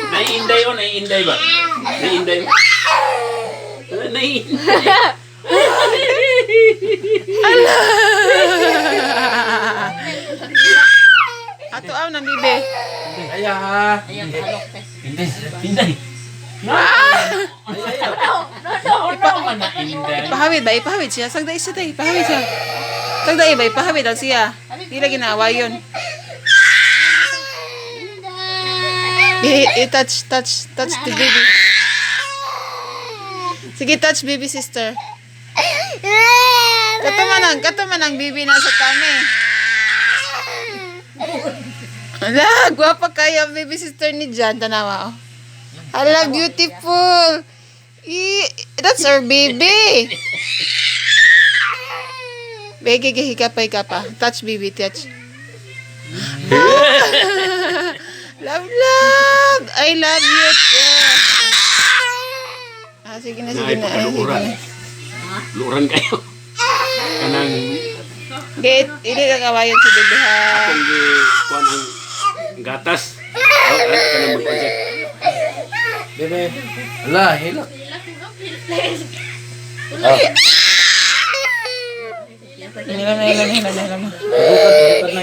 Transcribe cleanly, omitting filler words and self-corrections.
Naiinday o naiinday ba? Naiinday ba? Naiinday. Ato aw nang bibi. Ayah. Inday. Inday. Ipahawid ba? Ipahawid siya. Sagday siya tayo. Ipahawid siya. Sagday ba? Ipahawid daw siya. Hindi lagi naawa yun. Touch the baby. Sige, touch baby sister. Katuman ang baby na sa kami. Ala, gwapa kayo ang baby sister ni Jan. Tanawa, oh. Ala, beautiful. That's our baby. Bege, hika pa. Touch baby, touch. Love. I love you too. Sige na. Sige na. Luran kayo. Kanang Gate, hindi ka kawayan si bebe ha. akong kuan ang gatas. Kanang mag-project. Bebe. Ala, hilak. Hilam na. Bukad na.